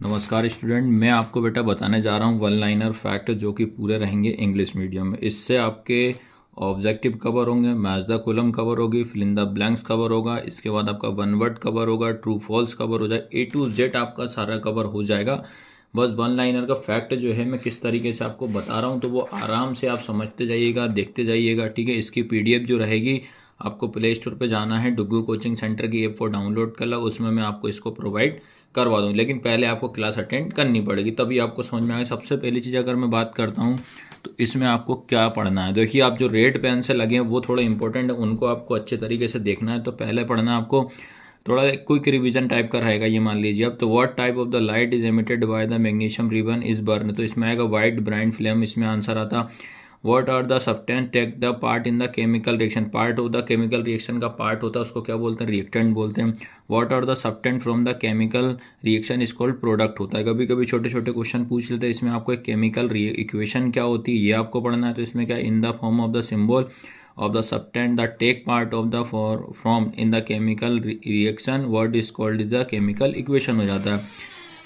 नमस्कार स्टूडेंट, मैं आपको बेटा बताने जा रहा हूँ वन लाइनर फैक्ट जो कि पूरे रहेंगे इंग्लिश मीडियम में। इससे आपके ऑब्जेक्टिव कवर होंगे, मैच द कॉलम कवर होगी, fill in the blanks cover होगा, इसके बाद आपका वन वर्ड कवर होगा, ट्रू फॉल्स कवर हो जाए, ए टू जेड आपका सारा कवर हो जाएगा। बस वन लाइनर का फैक्ट जो है मैं किस तरीके से आपको बता रहा हूँ तो वो आराम से आप समझते जाइएगा, देखते जाइएगा, ठीक है। इसकी पीडीएफ जो रहेगी आपको प्ले स्टोर पे जाना है, डुग्गू कोचिंग सेंटर की ऐप को डाउनलोड कर लो, उसमें मैं आपको इसको प्रोवाइड करवा दूँ। लेकिन पहले आपको क्लास अटेंड करनी पड़ेगी, तभी आपको समझ में आएगा। सबसे पहली चीज़ अगर मैं बात करता हूँ तो इसमें आपको क्या पढ़ना है। देखिए, आप जो रेड पेन से लगे हैं वो थोड़ा इंपॉर्टेंट है, उनको आपको अच्छे तरीके से देखना है। तो पहले पढ़ना आपको थोड़ा क्विक रिवीजन टाइप का रहेगा। ये मान लीजिए अब, तो what type of the light is emitted by the magnesium ribbon is burn, तो इसमें आएगा वाइट ब्राइट फ्लेम, इसमें आंसर आता। What are the substance take the part in the chemical reaction, part of the chemical reaction का part होता है उसको क्या बोलते हैं, रिएक्टेंट बोलते हैं। What are the substance from the chemical reaction is called product होता है। कभी कभी छोटे छोटे क्वेश्चन पूछ लेते हैं, इसमें आपको एक केमिकल इक्वेशन क्या होती है ये आपको पढ़ना है। तो इसमें क्या, in the form of the symbol of the substance that take part of the from in the chemical reaction what is called the chemical equation हो जाता है।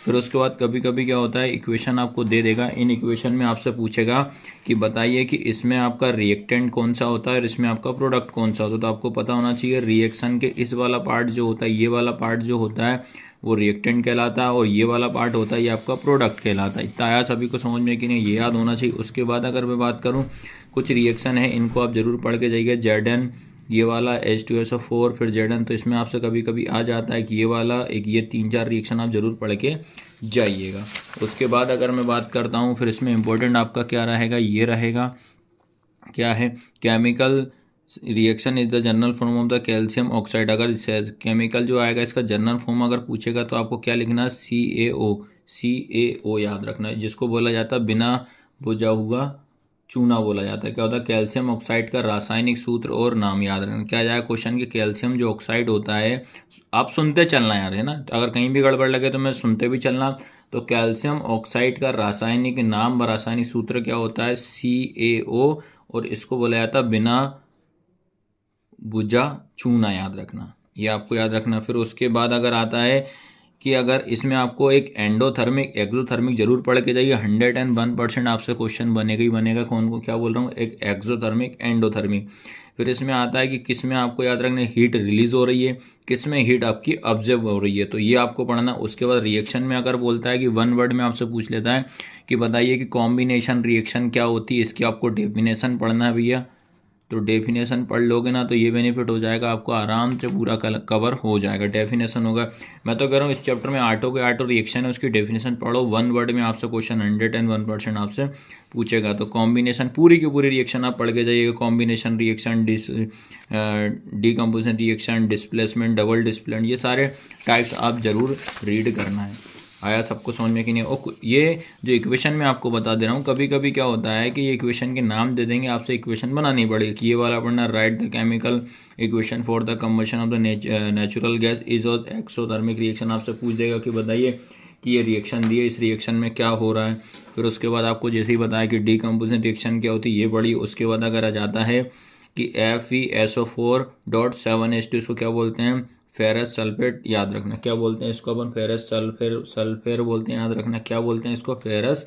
फिर उसके बाद कभी कभी क्या होता है, इक्वेशन आपको दे देगा, इन इक्वेशन में आपसे पूछेगा कि बताइए कि इसमें आपका रिएक्टेंट कौन सा होता है और इसमें आपका प्रोडक्ट कौन सा होता है। तो आपको पता होना चाहिए रिएक्शन के इस वाला पार्ट जो होता है, ये वाला पार्ट जो होता है वो रिएक्टेंट कहलाता है, और ये वाला पार्ट होता है ये आपका प्रोडक्ट कहलाता है। इतना आया सभी को समझ में कि नहीं, ये याद होना चाहिए। उसके बाद अगर मैं बात करूँ, कुछ रिएक्शन है इनको आप जरूर पढ़ के जाइए। जेडन ये वाला H2SO4, फिर जेडन, तो इसमें आपसे कभी कभी आ जाता है कि ये वाला एक, ये 3-4 रिएक्शन आप जरूर पढ़ के जाइएगा। उसके बाद अगर मैं बात करता हूँ, फिर इसमें इंपॉर्टेंट आपका क्या रहेगा, ये रहेगा क्या है, chemical reaction is the general form of the calcium oxide. अगर केमिकल जो आएगा इसका जनरल फॉर्म अगर पूछेगा तो आपको क्या लिखना है, CaO। CaO याद रखना है, जिसको बोला जाता है बिना बुझा हुआ चूना बोला जाता है। क्या होता है, कैल्शियम ऑक्साइड का रासायनिक सूत्र और नाम याद रखना। क्या जाएगा क्वेश्चन कि कैल्शियम जो ऑक्साइड होता है, आप सुनते चलना यार, है ना, अगर कहीं भी गड़बड़ लगे तो मैं सुनते भी चलना। तो कैल्शियम ऑक्साइड का रासायनिक नाम व रासायनिक सूत्र क्या होता है, CaO, और इसको बोला जाता है बिना बुझा चूना, याद रखना, ये आपको याद रखना। फिर उसके बाद अगर आता है कि अगर इसमें आपको एक एंडोथर्मिक एक्सोथर्मिक जरूर पढ़ के जाइए, 101% आपसे क्वेश्चन बनेगा ही बनेगा। कौन को क्या बोल रहा हूँ, एक एक्सोथर्मिक एंडोथर्मिक। फिर इसमें आता है कि किस में आपको याद रखना है हीट रिलीज हो रही है, किस में हीट आपकी ऑब्जर्व हो रही है, तो ये आपको पढ़ना। उसके बाद रिएक्शन में अगर बोलता है कि वन वर्ड में आपसे पूछ लेता है कि बताइए कि कॉम्बिनेशन रिएक्शन क्या होती है, इसकी आपको डेफिनेशन पढ़ना है भैया। तो डेफिनेशन पढ़ लोगे ना तो ये बेनिफिट हो जाएगा आपको, आराम से पूरा कवर हो जाएगा। डेफिनेशन होगा, मैं तो कह रहा हूँ इस चैप्टर में आठों के आठों रिएक्शन है, उसकी डेफिनेशन पढ़ो। वन वर्ड में आपसे क्वेश्चन 101% आपसे पूछेगा। तो कॉम्बिनेशन पूरी की पूरी रिएक्शन आप पढ़ के जाइएगा। Combination reaction, decomposition reaction, displacement, double displacement, ये सारे टाइप्स आप जरूर रीड करना है। आया सबको समझ में कि नहीं। और ये जो इक्वेशन मैं आपको बता दे रहा हूँ, कभी कभी क्या होता है कि ये इक्वेशन के नाम दे देंगे, आपसे इक्वेशन बनानी पड़ेगी कि ये वाला पढ़ना, right the chemical equation for the combustion of the natural gas is of exothermic reaction. आपसे पूछ देगा कि बताइए कि ये रिएक्शन दिए, इस रिएक्शन में क्या हो रहा है। फिर उसके बाद आपको जैसे ही बताया कि डीकम्पोजिशन रिएक्शन क्या होती है ये पढ़ी। उसके बाद अगर आ जाता है कि FeSO4.7H2 इसको क्या बोलते हैं, फेरस सल्फेट, याद रखना क्या बोलते हैं इसको अपन, फेरस सल्फेट बोलते हैं, याद रखना क्या बोलते हैं इसको, फेरस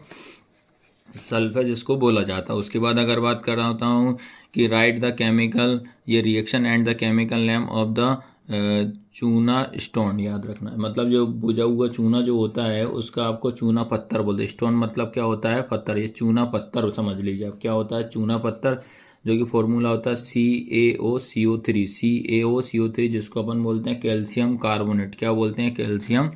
सल्फेट इसको बोला जाता है। उसके बाद अगर बात कर रहा होता हूँ कि राइट द केमिकल, ये reaction and the chemical name of the चूना स्टोन, याद रखना है, मतलब जो बुझा हुआ चूना जो होता है उसका आपको चूना पत्थर बोलते हैं। स्टोन मतलब क्या होता है, पत्थर, ये चूना पत्थर समझ लीजिए आप, क्या होता है चूना पत्थर, जो कि फॉर्मूला होता है CaOCO3 जिसको अपन बोलते हैं कैल्शियम कार्बोनेट। क्या बोलते हैं, कैल्शियम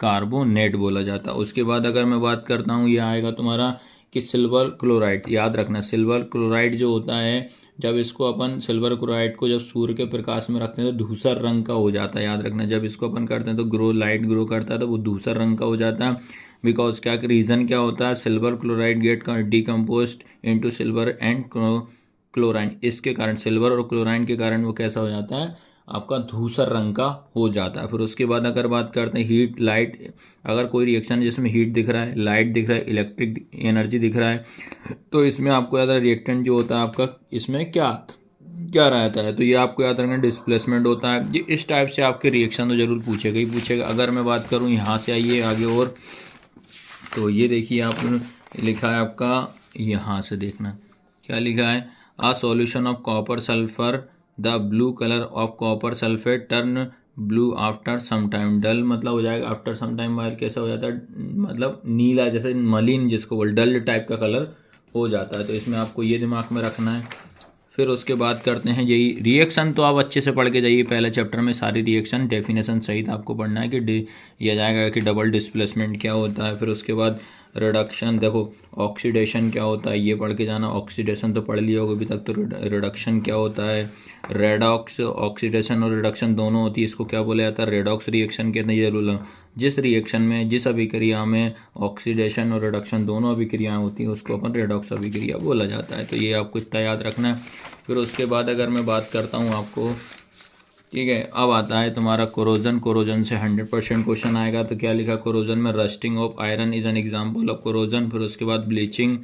कार्बोनेट बोला जाता है। उसके बाद अगर मैं बात करता हूँ, ये आएगा तुम्हारा कि सिल्वर क्लोराइड, याद रखना सिल्वर क्लोराइड जो होता है, जब इसको अपन सिल्वर क्लोराइड को जब सूर्य के प्रकाश में रखते हैं तो धूसर रंग का हो जाता है। याद रखना जब इसको अपन करते हैं तो लाइट ग्रो करता है तो वो धूसर रंग का हो जाता है। बिकॉज क्या रीज़न क्या होता है, silver chloride get decomposed into silver and chlorine, इसके कारण सिल्वर और क्लोराइन के कारण वो कैसा हो जाता है, आपका धूसर रंग का हो जाता है। फिर उसके बाद अगर बात करते हैं हीट लाइट, अगर कोई रिएक्शन जिसमें हीट दिख रहा है, लाइट दिख रहा है, इलेक्ट्रिक एनर्जी दिख रहा है, तो इसमें आपको ज़्यादा रिएक्टेंट जो होता है आपका, इसमें क्या क्या रहता है। तो ये आपको याद रखना, डिस्प्लेसमेंट होता है। ये इस टाइप से आपके रिएक्शन तो ज़रूर पूछेगा ही पूछेगा। अगर मैं बात करूँ यहाँ से आइए आगे और, तो ये देखिए आप लिखा है आपका, यहाँ से देखना क्या लिखा है, a solution of copper sulphur, the blue colour of copper sulphate turn blue after some time. Dull मतलब हो जाएगा आफ्टर सम टाइम बाद कैसा हो जाता है, मतलब नीला, जैसे मलिन जिसको बोल, डल टाइप का कलर हो जाता है। तो इसमें आपको ये दिमाग में रखना है। फिर उसके बाद करते हैं यही रिएक्शन। तो आप अच्छे से पढ़ के जाइए, पहले चैप्टर में सारी रिएक्शन डेफिनेशन सहित आपको पढ़ना है कि यह जाएगा कि डबल डिस्प्लेसमेंट क्या होता है। फिर उसके बाद रिडक्शन, देखो ऑक्सीडेशन क्या होता है ये पढ़ के जाना। ऑक्सीडेशन तो पढ़ लिया होगा अभी तक। तो रिडक्शन क्या होता है, रेडॉक्स, ऑक्सीडेशन और रिडक्शन दोनों होती है। इसको क्या बोला जाता है, रेडॉक्स रिएक्शन कहते हैं। ये रूल, जिस रिएक्शन में, जिस अभिक्रिया में ऑक्सीडेशन और रिडक्शन दोनों अभिक्रियाएं होती हैं उसको अपन रेडॉक्स अभिक्रिया बोला जाता है। तो ये आपको इतना याद रखना है। फिर उसके बाद अगर मैं बात करता हूँ आपको, ठीक है, अब आता है तुम्हारा कोरोजन। कोरोजन से 100% क्वेश्चन आएगा। तो क्या लिखा कोरोजन में, rusting of iron is an example of corrosion. फिर उसके बाद ब्लीचिंग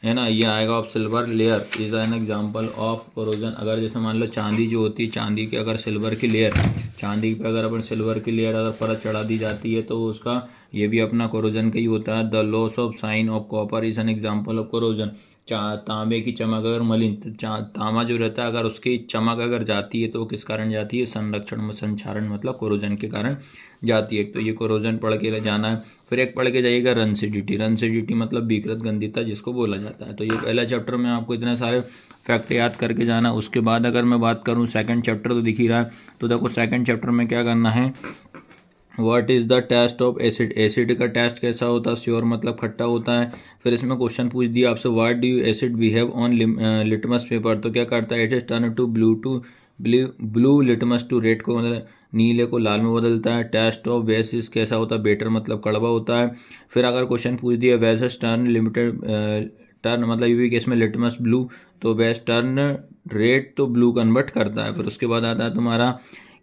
है ना, ये आएगा of silver layer is an example of corrosion. अगर जैसे मान लो चांदी जो होती है, चांदी के अगर सिल्वर की लेयर, चांदी पे अगर अपन सिल्वर की लेयर अगर परत चढ़ा दी जाती है तो उसका ये भी अपना कोरोजन का ही होता है। The loss of sine of copper is an example of corrosion. तांबे की चमक अगर मलिन, तांबा जो रहता है अगर उसकी चमक अगर जाती है तो वो किस कारण जाती है, संरक्षण में संक्षारण मतलब कोरोजन के कारण जाती है। तो ये कोरोजन पढ़ के जाना है। फिर एक पढ़ के जाइएगा रंसिडिटी। रंसिडिटी मतलब विकृत गंधिता जिसको बोला जाता है। तो ये पहला चैप्टर में आपको इतने सारे फैक्ट याद करके जाना। उसके बाद अगर मैं बात करूँ सेकंड चैप्टर, तो दिख ही रहा है। तो देखो सेकंड चैप्टर में क्या करना है, what is the test of acid. Acid का टेस्ट कैसा होता है, श्योर मतलब खट्टा होता है। फिर इसमें क्वेश्चन पूछ दिया आपसे, what do acid behave on litmus paper. तो क्या करता है, it is turn to blue litmus to red को मतलब नीले को लाल में बदलता है। टेस्ट ऑफ बेसिस कैसा होता है, बेटर मतलब कड़वा होता है। फिर अगर क्वेश्चन पूछ दिया बेसिस टर्न लिमिटेड टर्न मतलब ये भी केस में लिटमस ब्लू, तो बेस टर्न रेड तो ब्लू कन्वर्ट करता है। फिर उसके बाद आता है तुम्हारा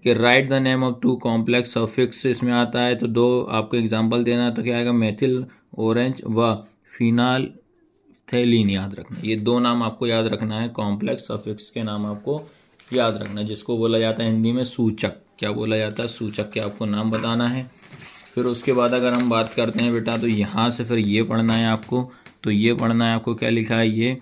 कि right the name of two complex suffix, इसमें आता है। तो दो आपको एग्जांपल देना है। तो क्या आएगा, मेथिल ऑरेंज व फिनाल थैलीन याद रखना। ये दो नाम आपको याद रखना है, कॉम्प्लेक्स सफिक्स के नाम आपको याद रखना है, जिसको बोला जाता है हिंदी में सूचक। क्या बोला जाता है, सूचक के आपको नाम बताना है। फिर उसके बाद अगर हम बात करते हैं बेटा, तो यहाँ से फिर ये पढ़ना है आपको। तो ये पढ़ना है आपको, क्या लिखा है ये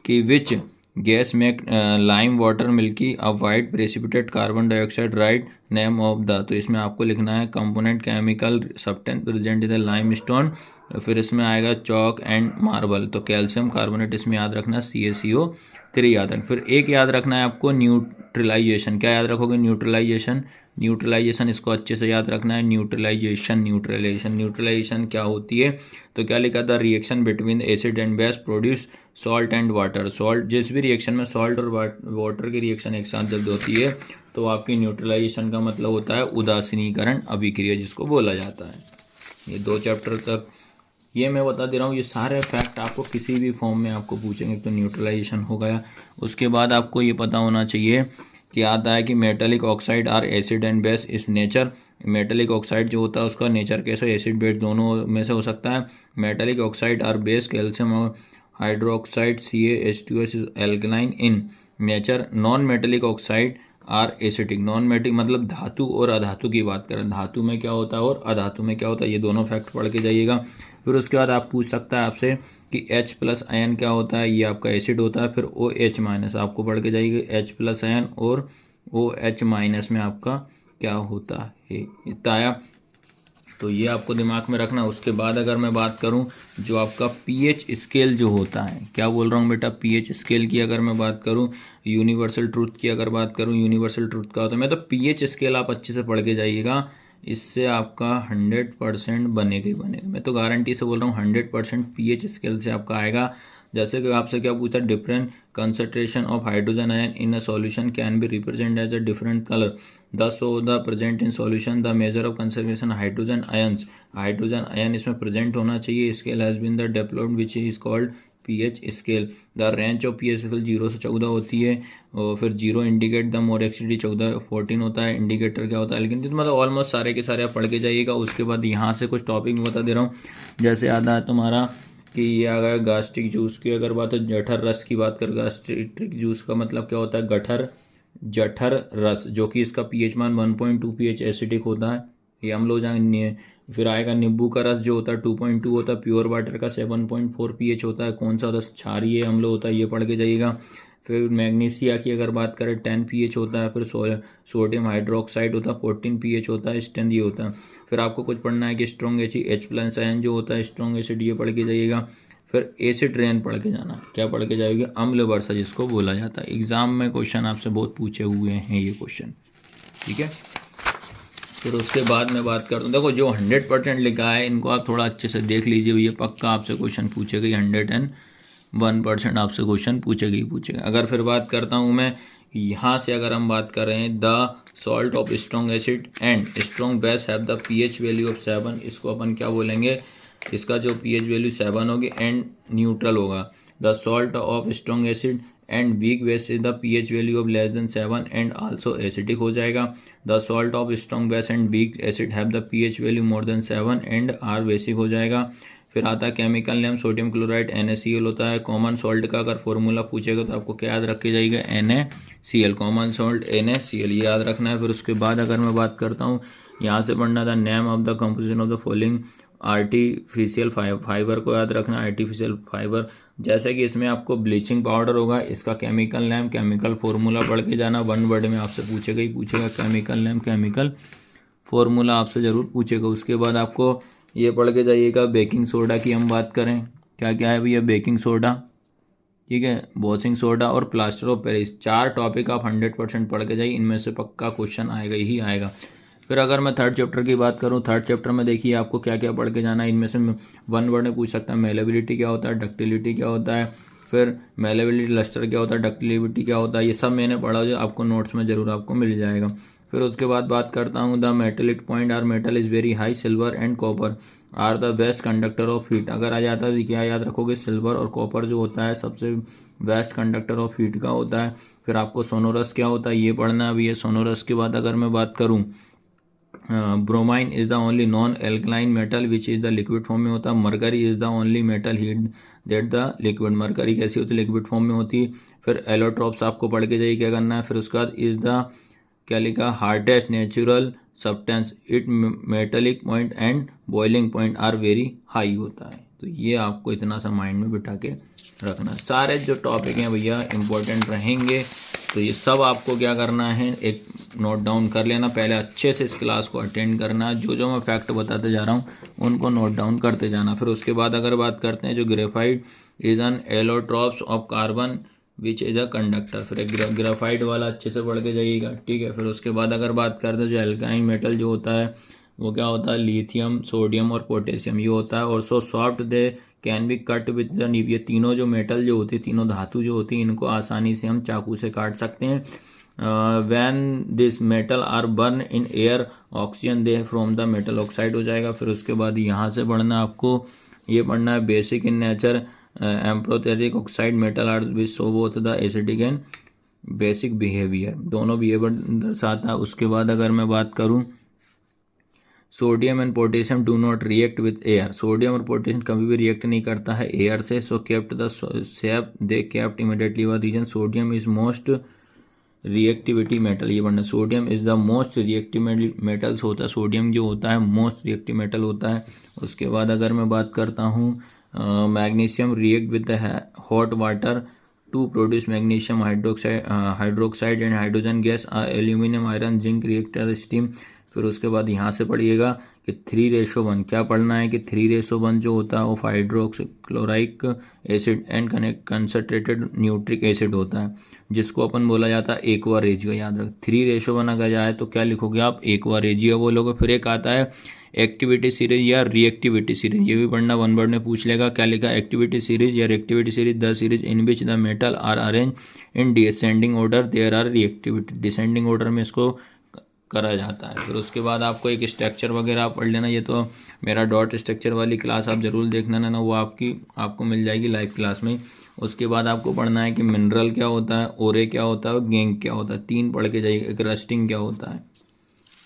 कि which gas make lime water milky a white precipitate carbon dioxide, write name of the. तो इसमें आपको लिखना है component chemical substance present in the lime stone. फिर इसमें आएगा चॉक एंड मार्बल। तो कैल्शियम कार्बोनेट इसमें याद रखना, CaCO3 याद रखना। फिर एक याद रखना है आपको न्यूट्रलाइजेशन। क्या याद रखोगे, न्यूट्रलाइजेशन। न्यूट्रलाइजेशन इसको अच्छे से याद रखना है, न्यूट्रलाइजेशन। न्यूट्रलाइजेशन क्या होती है, तो क्या लिखा था, reaction between acid and base produce salt and water. Salt, जिस भी रिएक्शन में सॉल्ट और वाटर की रिएक्शन एक साथ जब होती है तो आपकी न्यूट्रलाइजेशन का मतलब होता है उदासीनीकरण अभिक्रिया जिसको बोला जाता है। ये दो चैप्टर तक ये मैं बता दे रहा हूँ। ये सारे फैक्ट आपको किसी भी फॉर्म में आपको पूछेंगे। तो न्यूट्रलाइजेशन हो गया। उसके बाद आपको ये पता होना चाहिए कि आता है कि metallic oxide are acid and base is nature. Metallic oxide जो होता है उसका नेचर कैसे, एसिड बेस दोनों में से हो सकता है। Metallic oxide are base calcium और hydroxide CaH2S is alkaline in nature. Non metallic oxide are acetic. Non metallic मतलब धातु और अधातु की बात करें, धातु में क्या होता है और अधातु में क्या होता है, ये दोनों फैक्ट पढ़ के जाइएगा। फिर उसके बाद आप पूछ सकता है आपसे कि H+ आयन क्या होता है, ये आपका एसिड होता है। फिर OH- आपको पढ़ के जाइएगा, H+ आयन और OH- में आपका क्या होता है, इतना आया। तो ये आपको दिमाग में रखना। उसके बाद अगर मैं बात करूं जो आपका पीएच स्केल जो होता है, क्या बोल रहा हूं बेटा, पीएच स्केल की अगर मैं बात करूं, यूनिवर्सल ट्रूथ की अगर बात करूं, यूनिवर्सल ट्रूथ का होता है, मैं तो पीएच स्केल आप अच्छे से पढ़ के जाइएगा, इससे आपका 100% बनेगा ही बनेगा। मैं तो गारंटी से बोल रहा हूँ 100% पीएच स्केल से आपका आएगा। जैसे कि आपसे क्या पूछा, different concentration of hydrogen ion in a solution can be represent as a different colour the so the present in solution the measure of concentration hydrogen ions. Hydrogen ion इसमें present होना चाहिए। Scale has been the developed which is called pH scale. The range of pH scale 0 से 14 होती है। और फिर 0 indicate the more एक्सिडी, 14 होता है इंडिकेटर क्या होता है। लेकिन मतलब ऑलमोस्ट सारे के सारे आप पढ़ के जाइएगा। उसके बाद यहाँ से कुछ टॉपिक बता दे रहा हूँ। जैसे आता है तुम्हारा कि ये आ गया गास्ट्रिक जूस की अगर बात हो, जठर रस की बात कर, गास्ट्रिक जूस का मतलब क्या होता है, गठर जठर रस, जो कि इसका पीएच मान 1.2 पीएच एसिडिक होता है, ये हम लोग जानेंगे। फिर आएगा नींबू का रस जो होता है 2.2 होता है, प्योर वाटर का 7.4 पीएच होता है, कौन सा होता है, क्षारीय अम्ल होता है, ये पढ़ के जाइएगा। फिर मैग्नीशिया की अगर बात करें 10 पीएच होता है। फिर सोडियम हाइड्रोक्साइड होता है 14 पीएच होता है, स्ट्रेंथ ये होता है। फिर आपको कुछ पढ़ना है कि स्ट्रॉन्ग H+ आयन जो होता है स्ट्रॉन्ग एसिड, ये पढ़ के जाइएगा। फिर एसिड रेन पढ़ के जाना, क्या पढ़ के जाएगी, अम्ल वर्षा जिसको बोला जाता है। एग्जाम में क्वेश्चन आपसे बहुत पूछे हुए हैं ये क्वेश्चन, ठीक है। फिर उसके बाद मैं बात करता हूँ, देखो जो 100% लिखा है इनको आप थोड़ा अच्छे से देख लीजिए, ये पक्का आपसे क्वेश्चन पूछेगा, 101% आपसे क्वेश्चन पूछेगा ही पूछेगा। अगर फिर बात करता हूँ मैं यहाँ से, अगर हम बात कर रहे हैं the salt of strong acid and strong base have the pH value of 7, इसको अपन क्या बोलेंगे, इसका जो पीएच वैल्यू 7 होगी एंड न्यूट्रल होगा। The salt of strong acid and weak base is the pH value of less than 7 and also acidic हो जाएगा। The salt of strong base and weak acid have the pH value more than 7 and are basic हो जाएगा। फिर आता है chemical name, sodium chloride NaCl होता है। Common salt का अगर फॉर्मूला पूछेगा तो आपको क्या याद रखे जाएगा, NaCl, कॉमन सॉल्ट NaCl, ये याद रखना है। फिर उसके बाद अगर मैं बात करता हूँ, यहाँ से पढ़ना था name of the composition of the following artificial fibre को याद रखना, आर्टिफिशियल फाइबर, जैसे कि इसमें आपको ब्लीचिंग पाउडर होगा, इसका केमिकल नेम, केमिकल फार्मूला पढ़ के जाना, 1 वर्ड में आपसे पूछेगा ही पूछेगा, केमिकल नेम केमिकल फार्मूला आपसे ज़रूर पूछेगा। उसके बाद आपको ये पढ़ के जाइएगा बेकिंग सोडा की हम बात करें, क्या क्या है भैया, बेकिंग सोडा, ठीक है, वॉशिंग सोडा और प्लास्टर ऑफ पेरिस, 4 टॉपिक आप 100% पढ़ के जाइए, इनमें से पक्का क्वेश्चन आएगा ही आएगा। फिर अगर मैं 3rd चैप्टर की बात करूँ, 3rd चैप्टर में देखिए आपको क्या क्या पढ़ के जाना है, इनमें से 1 वर्ड में पूछ सकता है, मेलेबिलिटी क्या होता है, डक्टिलिटी क्या होता है, फिर मेलेबिलिटी लस्टर क्या होता है, डक्टिलिटी क्या होता है, ये सब मैंने पढ़ा जो आपको नोट्स में ज़रूर आपको मिल जाएगा। फिर उसके बाद बात करता हूँ, the metallic point are metal is very high, silver and copper are the best conductor of heat, अगर आ जाता है क्या याद रखोगे, सिल्वर और कॉपर जो होता है सबसे बेस्ट कंडक्टर ऑफ हीट का होता है। फिर आपको सोनोरस क्या होता है ये पढ़ना है। ये सोनोरस के बाद अगर मैं बात करूँ, bromine is the only non alkaline metal which is the liquid form में होता है। Mercury is the only metal heat that the liquid, mercury कैसी होती है, लिक्विड फॉर्म में होती है। फिर एलोट्रॉप्स आपको पढ़ के जाइए क्या करना है। फिर उसके बाद इज द क्या लिखा, hardest natural substance, it metallic point and boiling point are very high होता है। तो ये आपको इतना सा माइंड में बिठा के रखना, सारे जो टॉपिक हैं भैया इंपॉर्टेंट रहेंगे, तो ये सब आपको क्या करना है, एक नोट डाउन कर लेना, पहले अच्छे से इस क्लास को अटेंड करना, जो जो मैं फैक्ट बताते जा रहा हूँ उनको नोट डाउन करते जाना। फिर उसके बाद अगर बात करते हैं, जो graphite is an allotropes of carbon which is a conductor, फिर ग्रेफाइट वाला अच्छे से पढ़ के जाइएगा, ठीक है। फिर उसके बाद अगर बात करते हैं, जो एल्काइन मेटल जो होता है वो क्या होता है, लिथियम, सोडियम और पोटेशियम ये होता है। और so soft they can be cut with the नीव, ये तीनों जो मेटल जो होती है, तीनों धातु जो होती है, इनको आसानी से हम चाकू से काट सकते हैं। When this metal are burn in air oxygen they from the metal oxide हो जाएगा। फिर उसके बाद यहाँ से पढ़ना आपको, ये पढ़ना है basic in nature amphoteric oxide metal are which show both the acidic and basic behaviour, दोनों बिहेवियर दर्शाता है। उसके बाद अगर मैं बात करूँ, sodium and potassium do not react with air, sodium और पोटेशियम कभी भी रिएक्ट नहीं करता है एयर से। So kept the shape they kept immediately व reason, sodium is most reactivity metal, ये पढ़ना, sodium is the most reactive metals होता है, सोडियम जो होता है मोस्ट रिएक्टिव मेटल होता है। उसके बाद अगर मैं बात करता हूँ, magnesium react with the hot water to produce magnesium hydroxide and hydrogen gas, aluminium iron zinc react as steam. फिर उसके बाद यहाँ से पढ़िएगा कि 3:1, क्या पढ़ना है कि 3:1 जो होता है वो hydrochloric acid and concentrated nitric acid होता है, जिसको अपन बोला जाता है एक्वा रेजियो, याद रख। 3:1 अगर जाए तो क्या लिखोगे आप, एक्वा रेजियो बोलोगे। फिर एक आता है एक्टिविटी सीरीज या रिएक्टिविटी सीरीज, ये भी पढ़ना, 1 वर्ड में पूछ लेगा, क्या लिखा, एक्टिविटी सीरीज या reactivity series, the series in which the metal are arrange in descending order there are reactivity, descending order में इसको करा जाता है। फिर उसके बाद आपको एक स्ट्रक्चर वगैरह पढ़ लेना, ये तो मेरा डॉट स्ट्रक्चर वाली क्लास आप ज़रूर देखना ना, वो आपको मिल जाएगी लाइव क्लास में। उसके बाद आपको पढ़ना है कि मिनरल क्या होता है, ओरे क्या होता है और गैंग क्या होता है, 3 पढ़ के जाइए। एक रस्टिंग क्या होता है,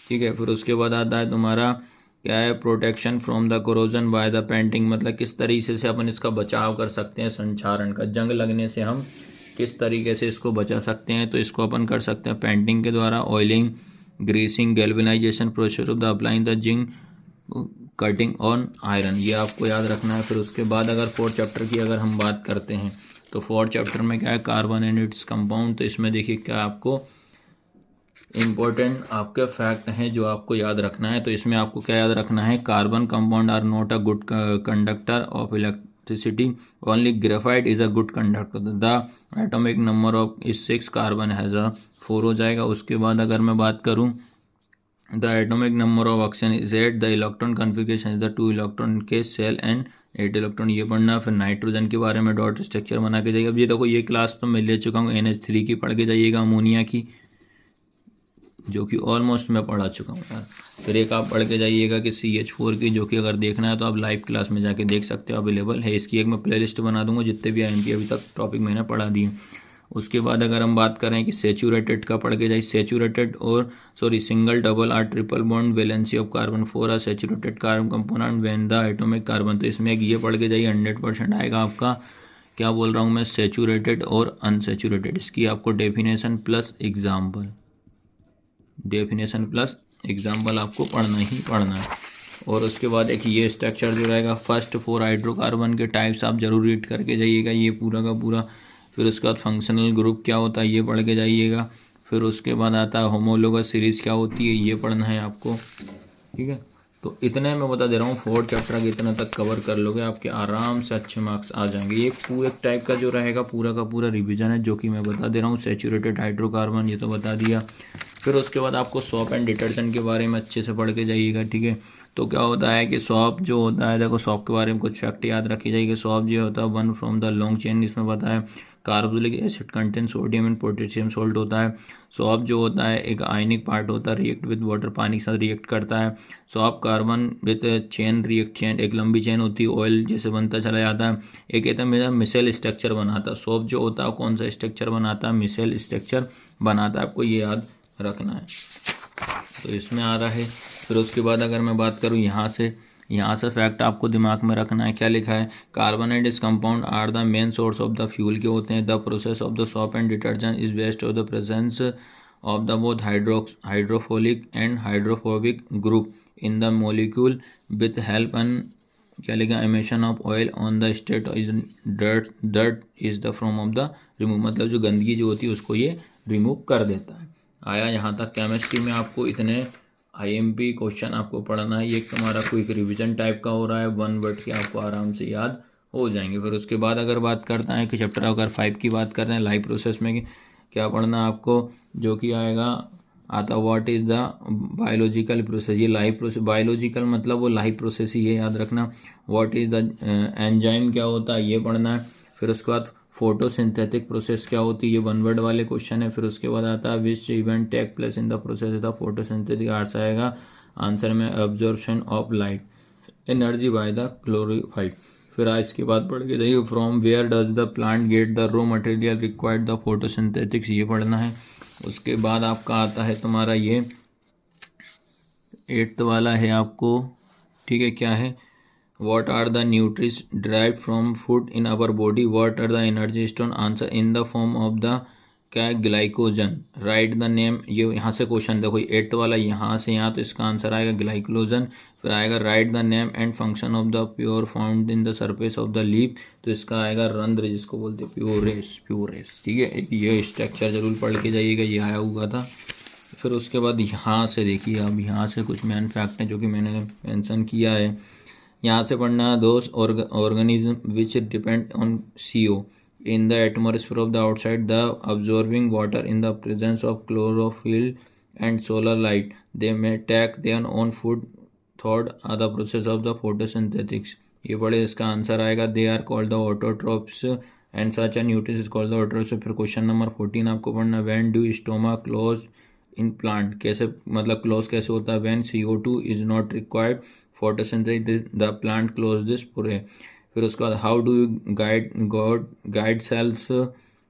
ठीक है। फिर उसके बाद आता है तुम्हारा क्या है, protection from the corrosion by the painting, मतलब किस तरीके से अपन इसका बचाव कर सकते हैं, संक्षारण का, जंग लगने से हम किस तरीके से इसको बचा सकते हैं। तो इसको अपन कर सकते हैं पेंटिंग के द्वारा, oiling, greasing, galvanisation process of the applying the zinc, cutting on iron, ये आपको याद रखना है। फिर उसके बाद अगर फोर्थ चैप्टर की अगर हम बात करते हैं तो फोर्थ चैप्टर में क्या है, कार्बन एंड इट्स कंपाउंड। तो इसमें देखिए क्या आपको इम्पोर्टेंट आपके फैक्ट हैं जो आपको याद रखना है। तो इसमें आपको क्या याद रखना है, carbon compound are not a good conductor of electricity, only graphite is a good conductor, the atomic number of is 6, carbon has a 4 हो जाएगा। उसके बाद अगर मैं बात करूं, the atomic number of oxygen is 8, the electron configuration is the 2 electron के shell and 8 electron, ये पढ़ना। फिर नाइट्रोजन के बारे में डॉट स्ट्रक्चर बना के जाइएगा। अब ये देखो ये क्लास तो मैं ले चुका हूँ, NH3 की पढ़ के जाइएगा, अमोनिया की, जो कि ऑलमोस्ट मैं पढ़ा चुका हूँ यार। फिर एक आप पढ़ के जाइएगा कि CH4 की, जो कि अगर देखना है तो आप लाइव क्लास में जाके देख सकते हो, अवेलेबल है। इसकी एक मैं प्लेलिस्ट बना दूंगा जितने भी IMP अभी तक टॉपिक मैंने पढ़ा दिए। उसके बाद अगर हम बात करें कि सेचूरेटेड का पढ़ के जाइए, सेचूरेटेड और सिंगल, डबल और triple bond valency of carbon 4 are saturated carbon component when the atomic carbon. तो इसमें एक ये पढ़ के जाइए, 100% आएगा आपका। क्या बोल रहा हूँ मैं, सेचूरेटेड और अनसेचूरेटेड, इसकी आपको definition plus example, definition plus example आपको पढ़ना ही पढ़ना है। और उसके बाद एक ये स्ट्रक्चर जो रहेगा, फर्स्ट 4 हाइड्रोकार्बन के टाइप्स आप जरूर रीड करके जाइएगा, ये पूरा का पूरा। फिर उसके बाद फंक्शनल ग्रुप क्या होता है ये पढ़ के जाइएगा। फिर उसके बाद आता है होमोलोगस सीरीज़ क्या होती है, ये पढ़ना है आपको, ठीक है। तो इतने मैं बता दे रहा हूँ, 4th चैप्टर के इतना तक कवर कर लोगे, आपके आराम से अच्छे मार्क्स आ जाएंगे। ये पूरे टाइप का जो रहेगा पूरा का पूरा रिवीजन है, जो कि मैं बता दे रहा हूँ। सेचूरेटेड हाइड्रोकार्बन ये तो बता दिया। फिर उसके बाद आपको सॉप एंड डिटर्जेंट के बारे में अच्छे से पढ़ के जाइएगा, ठीक है। तो क्या होता है कि सॉप जो होता है, देखो सॉप के बारे में कुछ फैक्ट याद रखी जाएगी। सॉप जो होता है one from the long chain, इसमें बताया carboxylic acid contain sodium and potassium salt होता है। सॉप जो होता है एक आयनिक पार्ट होता है, रिएक्ट विद वाटर, पानी के साथ रिएक्ट करता है। Shop carbon with chain react chain, एक लंबी चेन होती है, ऑयल जैसे बनता चला जाता है। एक कहता है मेरा मिसेल स्ट्रक्चर बनाता है। सॉप जो होता है कौन सा स्ट्रक्चर बनाता है, मिसेल स्ट्रक्चर बनाता है, आपको ये याद रखना है। तो इसमें आ रहा है। फिर उसके बाद अगर मैं बात करूँ यहाँ से फैक्ट आपको दिमाग में रखना है, क्या लिखा है, carbon and its compound are the main source of the fuel के होते हैं। The process of the soap and detergent is based of the presence of the both hydrophilic and hydrophobic group in the molecule with help and क्या लिखा, emission of oil on the state dirt is the from of the remove, मतलब जो गंदगी जो होती है उसको ये रिमूव कर देता है। आया यहाँ तक। केमिस्ट्री में आपको इतने IMP क्वेश्चन आपको पढ़ना है, ये तुम्हारा क्विक रिवीजन टाइप का हो रहा है, 1 वर्ड के आपको आराम से याद हो जाएंगे। फिर उसके बाद अगर बात करते हैं कि चैप्टर अगर 5 की बात करते हैं, लाइफ प्रोसेस में क्या पढ़ना है आपको, जो कि आएगा आता what is the biological process. ये लाइफ प्रोसेस, बायोलॉजिकल मतलब वो लाइफ प्रोसेस ही, ये याद रखना। व्हाट इज़ द एंजाइम क्या होता है ये पढ़ना है। फिर उसके बाद फोटोसिंथेटिक प्रोसेस क्या होती है, ये 1 वर्ड वाले क्वेश्चन है। फिर उसके बाद आता है which event take place in the process of photosynthetic, आर्ट्स आएगा आंसर में absorption of light energy by the chlorophyll. फिर आज के बाद पढ़ के जाइए from where does the plant get the raw material required the photosynthetics, ये पढ़ना है। उसके बाद आपका आता है तुम्हारा ये 8th वाला है आपको, ठीक है, क्या है, what are the nutrients derived from food in our body, what are the energy stone, answer in the form of the क्या ग्लाइकोजन, राइट द नेम। ये यहाँ से क्वेश्चन देखो 8th वाला, यहाँ से यहाँ, तो इसका आंसर आएगा ग्लाइकोजन। फिर आएगा right the name and function of the pure found in the surface of the leaf, तो इसका आएगा रंध्र, जिसको बोलते हैं प्योरेस, ठीक है। ये स्ट्रक्चर जरूर पढ़ के जाइएगा, ये आया हुआ था। फिर उसके बाद यहाँ से देखिए, अब यहाँ से कुछ मेन फैक्ट हैं जो कि मैंने मेंशन किया है। यहाँ से पढ़ना दोस्त, organism which depend on CO in the atmosphere of the outside, the absorbing water in the presence of chlorophyll and solar light, they may take their own food thought are the process of the photosynthetics, ये पढ़े, इसका answer आएगा they are called the autotrophs and such a nutrient is called the autotrophs। फिर question number 14 आपको पढ़ना, when do stoma close in plant, कैसे मतलब close कैसे होता है, when CO2 is not required photosynthesis the plant close this पूरे। फिर उसके बाद how do you guide cells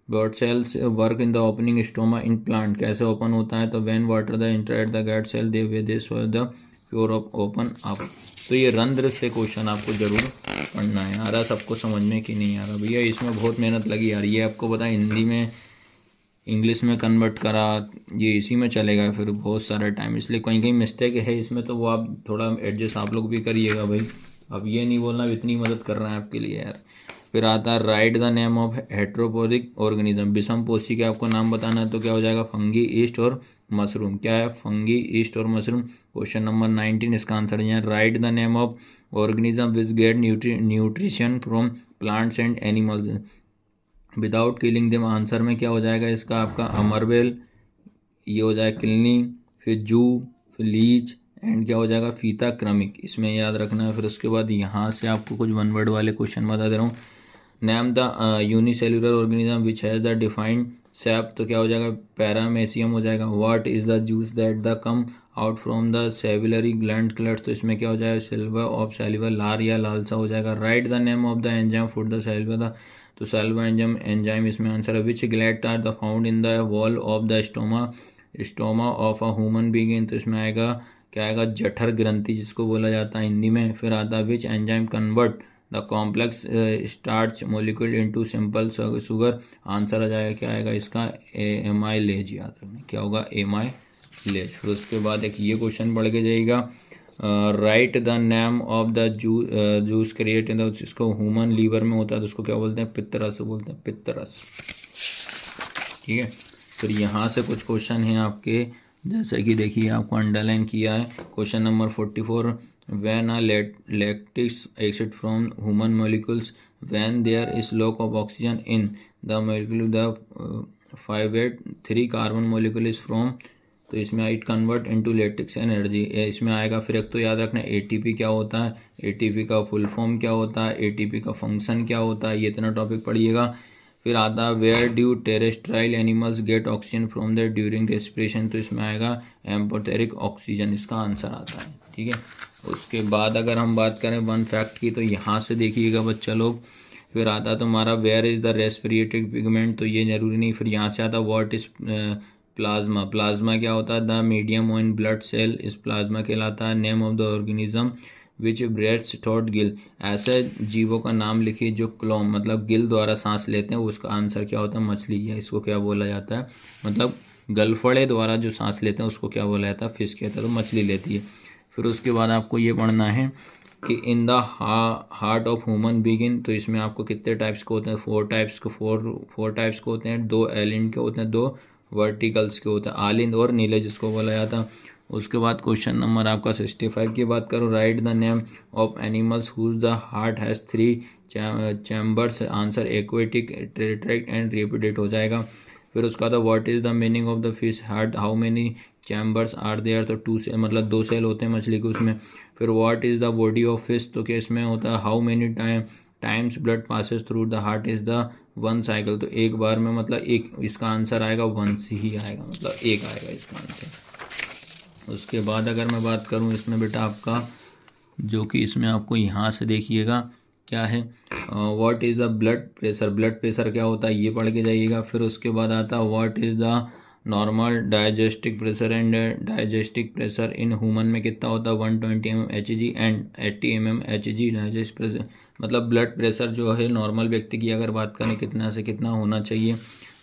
work in the opening stoma in plant, कैसे ओपन होता है, तो when water the inter at the guide cell they way this the pure of open up. तो ये रंध्र से क्वेश्चन आपको जरूर पढ़ना है। आ रहा सबको समझ में कि नहीं आ रहा भैया? इसमें बहुत मेहनत लगी यार, ये आपको पता है हिंदी में इंग्लिश में कन्वर्ट करा, ये इसी में चलेगा फिर बहुत सारा टाइम, इसलिए कहीं कहीं मिस्टेक है इसमें, तो वो आप थोड़ा एडजस्ट आप लोग भी करिएगा भाई। अब ये नहीं बोलना इतनी मदद कर रहे हैं आपके लिए यार। फिर आता है write the name of heterotrophic organism, विषम पोषी के आपको नाम बताना है, तो क्या हो जाएगा? फंगी, ईस्ट और मशरूम। क्या है? फंगी, ईस्ट और मशरूम। क्वेश्चन नंबर 19 इसका आंसर है write the name of organism which get nutrition from plants and animals without killing them. Answer में क्या हो जाएगा इसका आपका? अमरबेल, ये हो जाएगा किलनी, फिर जू, फिर लीच एंड क्या हो जाएगा? फीता क्रमिक, इसमें याद रखना है। फिर उसके बाद यहाँ से आपको कुछ वन वर्ड वाले क्वेश्चन बता दे रहा हूँ। Name the unicellular organism which has the defined shape, तो क्या हो जाएगा? पैरामेसियम हो जाएगा। What is the juice that the come out from the salivary gland क्लट्स, तो इसमें क्या हो जाएगा? सिल्वर ऑफ सैलिवा, लार या लालसा हो जाएगा। Write the name of the enzyme food the saliva the, तो सैलिवा एंजाइम इसमें आंसर है। Which gland are the found in the wall of the stomach of a human being, तो इसमें आएगा क्या आएगा? जठर ग्रंथि जिसको बोला जाता है हिंदी में। फिर आता है which enzyme convert the complex starch molecule into simple sugar, answer आ जाएगा क्या आएगा इसका? एमाइलेज। याद रखना क्या होगा? एमाइलेज। फिर उसके बाद एक ये क्वेश्चन पढ़ के जाइएगा, right the name of the juice create in the, इसको ह्यूमन लीवर में होता है तो उसको क्या बोलते हैं? पित्तरस बोलते हैं, पित्तरस। ठीक है, फिर यहाँ से कुछ क्वेश्चन हैं आपके, जैसे कि देखिए आपको अंडरलाइन किया है। Question number 44, when a lactic acid from human molecules when there is lack of oxygen in the molecule the 583 carbon molecule is from, तो इसमें it convert into lactic energy, इसमें आएगा। फिर एक तो याद रखना एटीपी क्या होता है, एटीपी का फुल फॉर्म क्या होता है, एटीपी का फंक्शन क्या होता है, ये इतना टॉपिक पढ़िएगा। फिर आता है where do terrestrial animals get oxygen from the during respiration, तो इसमें आएगा एम्पोटेरिक ऑक्सीजन, इसका आंसर आता है। ठीक है, उसके बाद अगर हम बात करें वन फैक्ट की, तो यहाँ से देखिएगा बच्चा लोग। फिर आता है तुम्हारा where is the respiratory pigment, तो ये जरूरी नहीं। फिर यहाँ से आता व्हाट इज प्लाज्मा, प्लाज्मा क्या होता है? The medium in blood cell is plasma कहलाता है। Name of the organism which breathes through gill, ऐसे जीवों का नाम लिखिए जो क्लोम मतलब गिल द्वारा सांस लेते हैं, उसका आंसर क्या होता है? मछली है। इसको क्या बोला जाता है? मतलब गलफड़े द्वारा जो सांस लेते हैं उसको क्या बोला जाता है? फिश कहते हैं, तो मछली लेती है। फिर उसके बाद आपको ये पढ़ना है कि in the heart of human being, तो इसमें आपको कितने टाइप्स के होते हैं? फोर टाइप्स के होते हैं। 2 एलिंड के होते हैं, 2 वर्टिकल्स के होते हैं, आलिंद और नीले जिसको बोला जाता है। उसके बाद क्वेश्चन नंबर आपका 65 की बात करो, write the name of animals whose the heart has 3 chambers, answer aquatic, रेट्रैक्ट एंड रिपिडेट हो जाएगा। फिर उसका था what is the meaning of the fish heart, how many chambers are there, तो 2 से मतलब 2 सेल होते हैं मछली के उसमें। फिर what is the body of fish, तो क्या इसमें होता है how many times blood passes through the heart is the 1 cycle, तो एक बार में मतलब एक, इसका आंसर आएगा 1 ही आएगा, मतलब 1 आएगा इसका आंसर। उसके बाद अगर मैं बात करूं इसमें बेटा आपका जो कि इसमें आपको यहाँ से देखिएगा क्या है, what is the blood pressure, blood pressure क्या होता है ये पढ़ के जाइएगा। फिर उसके बाद आता है what is the normal डाइजेस्टिक pressure and डाइजेस्टिक pressure in human में कितना होता है? 120 mmHg and 80 mmHg digest pressure, मतलब ब्लड प्रेशर जो है नॉर्मल व्यक्ति की अगर बात करें कितना से कितना होना चाहिए।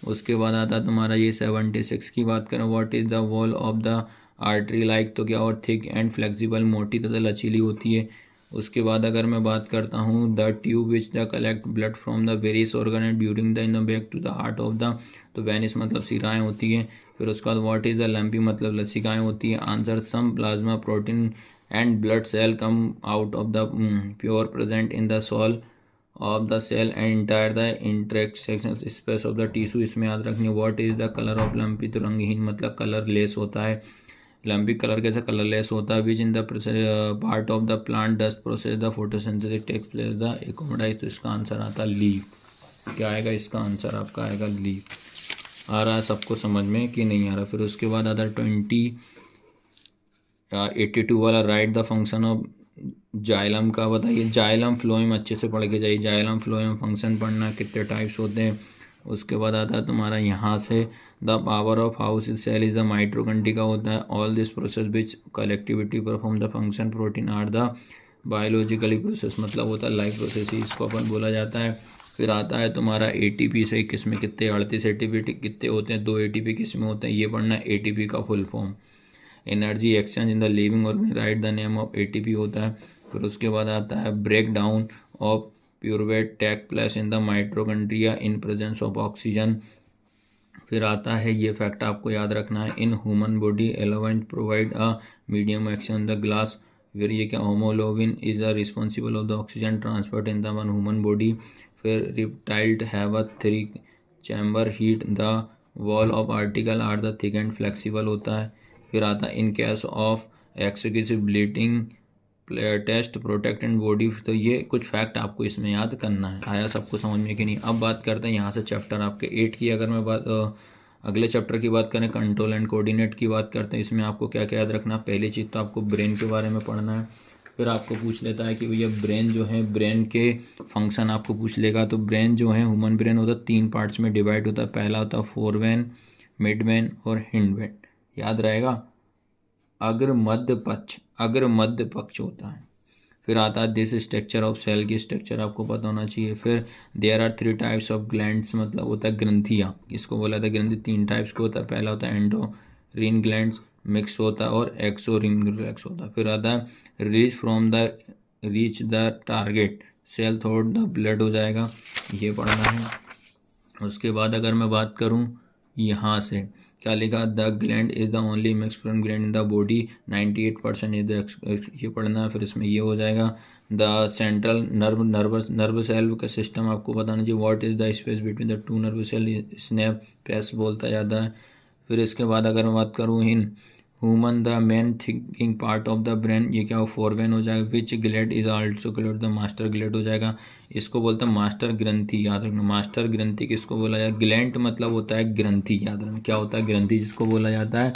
उसके बाद आता है तुम्हारा ये 76 की बात करें, what is the wall of the artery like, तो क्या और थिक एंड फ्लेक्सिबल, मोटी तथा लचीली होती है। उसके बाद अगर मैं बात करता हूँ the tube which the collect blood from the various organ and during the in the back to the heart of the, तो वेनिस मतलब सिराएँ होती हैं। फिर उसके बाद व्हाट इज़ द लंपी मतलब लसिकाएँ होती है। Answer some plasma protein and blood cell come out of the pure present in the sol of the cell and entire the interaction space of the tissue, इसमें याद रखनी what is the colour of lymph, तो रंगहीन मतलब colourless होता है। लंपिक colour कैसे colourless होता है। Which in the part of the plant dust process the photosynthesis takes place द एकोमोडाइज, तो इसका आंसर आता है लीफ। क्या आएगा इसका आंसर आपका? आएगा लीफ। आ रहा है सबको समझ में कि नहीं आ रहा? फिर उसके बाद आता है 82 वाला, right the function of xylem का बताइए। जाइलम फ्लोएम अच्छे से पढ़ के जाइए, जाइलम फ्लोएम फंक्शन पढ़ना, कितने टाइप्स होते हैं, उसके बाद आता है तुम्हारा यहाँ से the power of house cell is the mitochondria का होता है। All this process which collectivity perform the function protein are the biologically process, मतलब होता है लाइफ प्रोसेस ही इसको अपन बोला जाता है। फिर आता है तुम्हारा एटीपी से किस्में कितने 38 एटीपी कितने होते हैं, 2 एटीपी किस्में होते हैं, ये पढ़ना है। एटीपी का full form energy exchange in the living organism, write the name of ATP होता है। फिर उसके बाद आता है break down of pyruvate take place in the mitochondria in presence of oxygen. फिर आता है ये फैक्ट आपको याद रखना है, इन ह्यूमन बॉडी एलोवेंट provide a medium action the glass. फिर ये क्या, haemoglobin is a responsible of the oxygen transport in the one human body. फिर reptiles have a 3 chamber heart, the wall of article are the thick and flexible होता है। फिर आता है in case of excessive bleeding test protect and body. तो ये कुछ fact आपको इसमें याद करना है। आया सबको समझ में कि नहीं। अब बात करते हैं यहाँ से चैप्टर आपके 8 की। अगर मैं अगले चैप्टर की बात करें, कंट्रोल एंड कोऑर्डिनेट की बात करते हैं। इसमें आपको क्या क्या याद रखना है। पहली चीज़ तो आपको ब्रेन के बारे में पढ़ना है। फिर आपको पूछ लेता है कि भैया ब्रेन जो है, ब्रेन के फंक्शन आपको पूछ लेगा। तो ब्रेन जो है, ह्यूमन ब्रेन होता है 3 पार्ट्स में डिवाइड होता है। पहला होता है फोरवेन, मिडवेन और हिंडवेन, याद रहेगा। अग्र मध्य पक्ष होता है। फिर आता है दिस स्ट्रक्चर ऑफ सेल की स्ट्रक्चर आपको पता होना चाहिए। फिर there are 3 types of glands, मतलब होता है ग्रंथियाँ। इसको बोला था ग्रंथि 3 टाइप्स को होता है। पहला होता है एंडोरिन ग्लैंड्स मिक्स होता है और एक्सोरिन ग्लैंड्स होता है। फिर आता है reach the target cell through the blood हो जाएगा, ये पढ़ना है। उसके बाद अगर मैं बात करूँ यहाँ से क्या लिखा, the gland is the only maximum gland in the body 98% is the, ये पढ़ना है। फिर इसमें ये हो जाएगा द सेंट्रल नर्व सेल का सिस्टम आपको बताना चाहिए। What is the space between the 2 nerve cell, synapse बोलता जाता है। फिर इसके बाद अगर मैं बात करूँ in human the main thinking part of the brain, ये क्या हो, फोरवेन हो जाएगा। विच gland is also called the master gland हो जाएगा। इसको बोलते हैं मास्टर ग्रंथि, याद रखना। मास्टर ग्रंथि किसको बोला जाए, ग्लैंड मतलब होता है ग्रंथि, याद रखना क्या होता है, ग्रंथि जिसको बोला जाता है।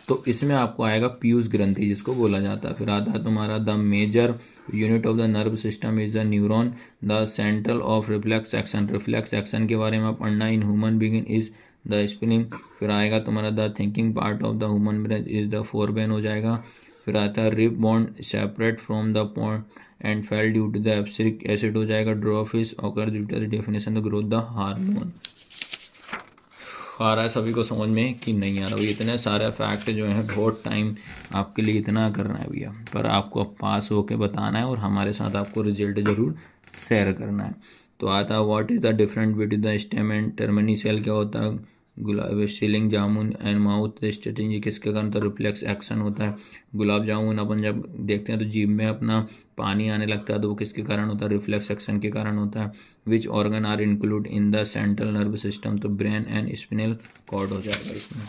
तो इसमें आपको आएगा पीयूष ग्रंथि जिसको बोला जाता है। फिर आता है तुम्हारा the major unit of the nerve system is the neuron, the central of reflex action, reflex action के बारे में पढ़ना। In human being is the spleen. फिर आएगा तुम्हारा the thinking part of the human brain is the forebrain हो जाएगा। फिर आता है rib bond separate from the point and fail due to the abscisic acid हो जाएगा। ड्रोफिस occur due to the definition the growth the hormone. आ रहा है सभी को समझ में कि नहीं आ रहा भैया। इतने सारे फैक्ट जो हैं, बहुत टाइम आपके लिए इतना करना है भैया, पर आपको अब पास होके बताना है और हमारे साथ आपको रिजल्ट ज़रूर शेयर करना है। तो आता है what is the different between the stem and टर्मिनी सेल, क्या होता है, गुलाब सीलिंग जामुन एंड माउथ स्ट्रेटजी किसके कारण, तो रिफ्लेक्स एक्शन होता है। गुलाब जामुन अपन जब देखते हैं तो जीभ में अपना पानी आने लगता है, तो वो किसके कारण होता है, रिफ्लेक्स एक्शन के कारण होता है। Which organ are include in the central nerve system, तो ब्रेन एंड स्पिनल कॉर्ड हो जाएगा इसमें।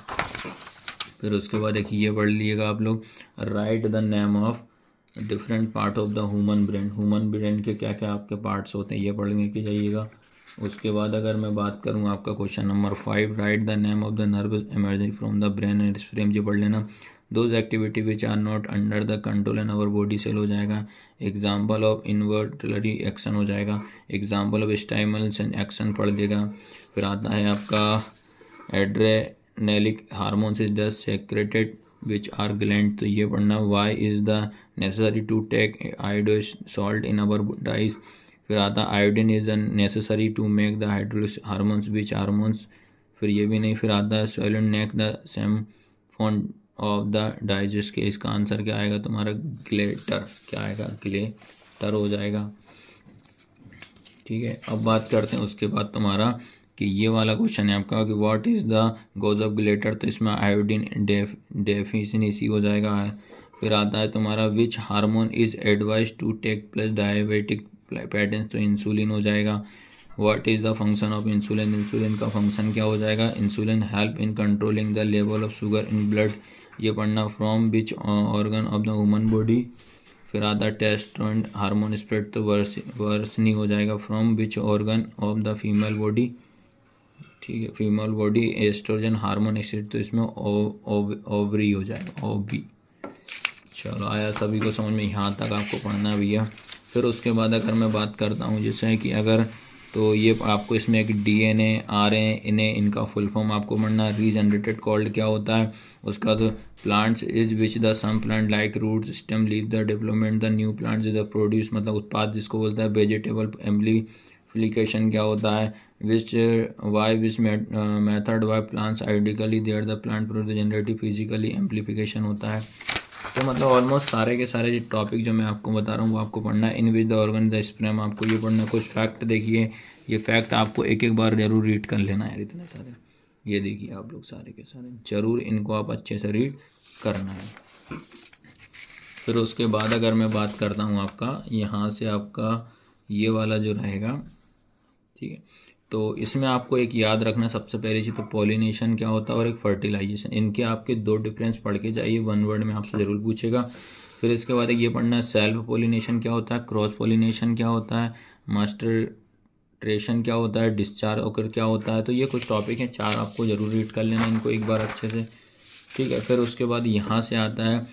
फिर उसके बाद एक ये पढ़ लीजिएगा आप लोग, right the name of different part of the human brain. Human brain के क्या क्या आपके पार्ट्स होते हैं, ये पढ़ने के जाइएगा। उसके बाद अगर मैं बात करूँ आपका question number 5, write the name of the nerve emerging from the brain and स्प्रेम, ये पढ़ लेना। Those activity which are not under the control in our body cell हो जाएगा। एग्जाम्पल ऑफ इन्वर्टरी एक्शन हो जाएगा। Example of stimulus and action पढ़ देगा। फिर आता है आपका adrenaline hormones is the secreted which are gland, तो ये पढ़ना। Why is the necessary to take iodo salt in our diets. फिर आता iodine is the necessary to make the hydraulic hormones which hormones, फिर ये भी नहीं। फिर आता है सोलन नेक the same phone of the digest के, इसका आंसर क्या आएगा तुम्हारा, ग्लेटर, क्या आएगा, ग्लेटर हो जाएगा। ठीक है, अब बात करते हैं उसके बाद तुम्हारा कि ये वाला क्वेश्चन है आपका कि what is the goes off glitter, तो इसमें आयोडीन डेफिशिएंसी हो जाएगा। फिर आता है तुम्हारा which hormone is advise to take plus diabetic pattern, तो इंसुलिन हो जाएगा। What is the function of insulin, insulin का फंक्शन क्या हो जाएगा, insulin help in controlling the level of sugar in blood, ये पढ़ना। From which organ of the human body. फिर आता है टेस्टोस्टेरोन हार्मोन स्प्रेड, तो वर्सनी हो जाएगा। From which organ of the female body, ठीक है, फीमेल बॉडी एस्ट्रोजन हार्मोन एक्सेट, तो इसमें ओवरी हो जाएगा, ओवी। चलो आया सभी को समझ में, यहाँ तक आपको पढ़ना है भैया। फिर उसके बाद अगर मैं बात करता हूँ जैसे कि अगर तो ये आपको इसमें एक DNA RNA इनका फुल फॉर्म आपको पढ़ना है। रीजनरेटेड कॉल्ड क्या होता है उसका, तो plants is which the some plant like root system leave the development the new plants is the produce, मतलब उत्पाद जिसको बोलता है। वेजिटेबल एम्प्लीफिकेशन क्या होता है, which method why plants ideally there the plant produce generative physically amplification होता है। तो मतलब ऑलमोस्ट सारे के सारे जो टॉपिक जो मैं आपको बता रहा हूँ वो आपको पढ़ना है। In which the organ the sperm आपको ये पढ़ना है। कुछ फैक्ट देखिए, ये फैक्ट आपको एक एक बार जरूर रीड कर लेना है यार, इतने सारे ये देखिए आप लोग सारे के सारे जरूर इनको आप अच्छे से रीड करना है। फिर उसके बाद अगर मैं बात करता हूँ आपका यहाँ से आपका ये वाला जो रहेगा, ठीक है, तो इसमें आपको एक याद रखना सबसे पहली चीज़ तो पॉलिनेशन क्या होता है और एक फर्टिलाइजेशन, इनके आपके दो डिफरेंस पढ़ के जाइए, वन वर्ड में आपसे ज़रूर पूछेगा। फिर इसके बाद ये पढ़ना है सेल्फ पॉलिनेशन क्या होता है, क्रॉस पॉलिनेशन क्या होता है, मास्टरेशन क्या होता है, डिस्चार्ज ओकर क्या होता है। तो ये कुछ टॉपिक हैं, चार आपको ज़रूर रीड कर लेना इनको एक बार अच्छे से, ठीक है। फिर उसके बाद यहाँ से आता है,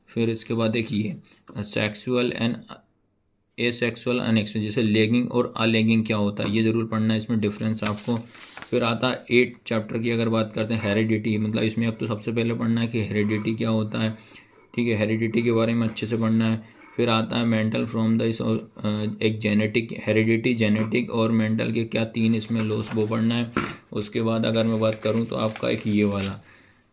फिर इसके बाद देखिए सेक्सुअल एंड एसेक्सुअल अनएक्सुअल, जैसे लेगिंग और अलेगिंग क्या होता है ये ज़रूर पढ़ना है, इसमें डिफरेंस आपको। फिर आता है 8 चैप्टर की अगर बात करते हैं हेरिडिटी, मतलब इसमें अब तो सबसे पहले पढ़ना है कि हेरिडिटी क्या होता है, ठीक है, हेरिडिटी के बारे में अच्छे से पढ़ना है। फिर आता है मेंटल फ्रॉम द एक जेनेटिक, हेरिडिटी जेनेटिक और मेंटल के क्या तीन इसमें लॉस वो पढ़ना है। उसके बाद अगर मैं बात करूँ तो आपका एक ये वाला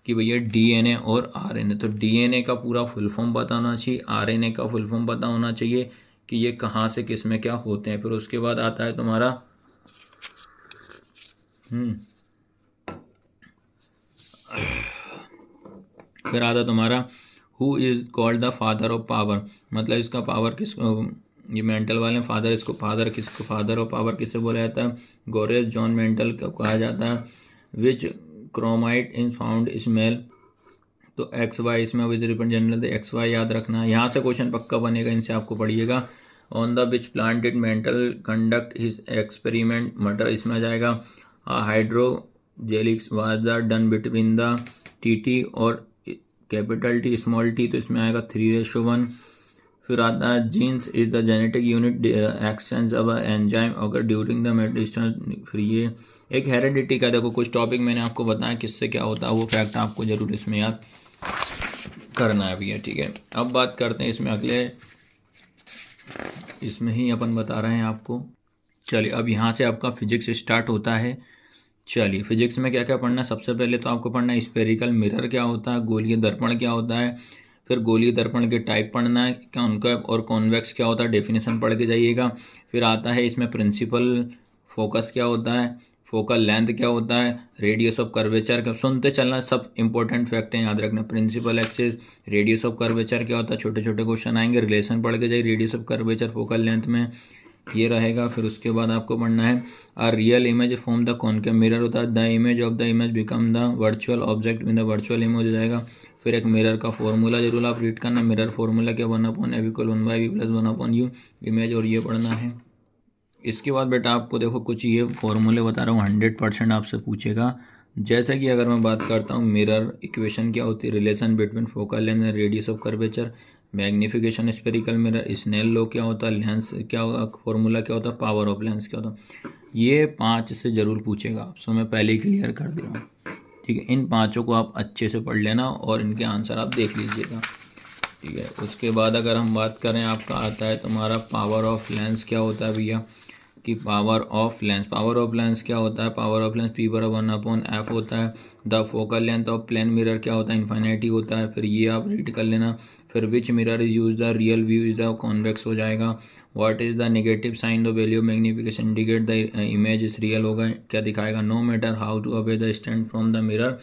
कि भैया DNA और RNA, तो DNA का पूरा फुल फॉर्म पता होना चाहिए, RNA का फुल फॉर्म पता होना चाहिए कि ये कहाँ से किस में क्या होते हैं। फिर उसके बाद आता है तुम्हारा फिर आता है तुम्हारा who is called the father of power, मतलब इसका पावर किसको, ये मेंटल वाले फादर, इसको फादर किसको, फादर ऑफ पावर किसे बोला जाता है, गोरेस जॉन मेंटल को कहा जाता है। विच क्रोमाइट इन फाउंड स्मेल, तो XY इसमें विद रिपन जनरल तो XY याद रखना है, यहाँ से क्वेश्चन पक्का बनेगा, इनसे आपको पढ़िएगा। On the which plant did Mendel conduct his experiment, मटर इसमें आ जाएगा। हाइड्रोजेलिक्स was the done between the TT और कैपिटल T स्मॉल t, तो इसमें आएगा 3:1। फिर आता है genes is the genetic unit exchange of enzyme अगर ड्यूरिंग द मेडिसिन। फिर ये एक हेरिडिटी का देखो कुछ टॉपिक मैंने आपको बताया किससे क्या होता है, वो फैक्ट आपको जरूर इसमें याद करना है भैया, ठीक है। अब बात करते हैं इसमें अगले, इसमें ही अपन बता रहे हैं आपको। चलिए अब यहाँ से आपका फिजिक्स स्टार्ट होता है। चलिए फिजिक्स में क्या क्या पढ़ना है, सबसे पहले तो आपको पढ़ना है स्फेरिकल मिरर क्या होता है, गोलीय दर्पण क्या होता है। फिर गोलीय दर्पण के टाइप पढ़ना है, कॉन्केव और कॉन्वेक्स क्या होता है, डेफिनेशन पढ़ के जाइएगा। फिर आता है इसमें प्रिंसिपल फोकस क्या होता है, फोकल लेंथ क्या होता है, रेडियस ऑफ कर्वेचर क्या, सुनते चलना, सब इंपॉर्टेंट फैक्ट हैं याद रखना। Principal axis, radius of curvature क्या होता है, छोटे छोटे क्वेश्चन आएंगे, रिलेशन पढ़ के जाइए radius of curvature focal length में, ये रहेगा। फिर उसके बाद आपको पढ़ना है a real image form the concave mirror होता है, the image of the image become the virtual object in the virtual image हो जाएगा। फिर एक मिरर का फॉर्मूला जरूर आप रीड करना, मिरर फॉर्मूला क्या 1/f=1/v+1/u इमेज, और ये पढ़ना है। इसके बाद बेटा आपको देखो कुछ ये फॉर्मूले बता रहा हूँ 100% आपसे पूछेगा। जैसे कि अगर मैं बात करता हूँ मिरर इक्वेशन क्या होती है, relation between focal length and radius of curvature, magnification spherical mirror, Snell law क्या होता है, लेंस क्या होगा, फॉर्मूला क्या होता है, पावर ऑफ लेंस क्या होता है, ये 5 से ज़रूर पूछेगा आपसे, मैं पहले ही क्लियर कर दे रहा हूँ, ठीक है। इन 5 को आप अच्छे से पढ़ लेना और इनके आंसर आप देख लीजिएगा, ठीक है। उसके बाद अगर हम बात करें आपका आता है तुम्हारा पावर ऑफ लेंस क्या होता है भैया, कि पावर ऑफ लेंस क्या होता है, पावर ऑफ लेंस P/1/f होता है। The focal length of plane mirror क्या होता है, इन्फिनिटी होता है। फिर ये आप रीड कर लेना। फिर which mirror is use the real view is the convex हो जाएगा। What is the negative sign the value of magnification indicate the image is real होगा, क्या दिखाएगा, no matter how too away the stand from the mirror.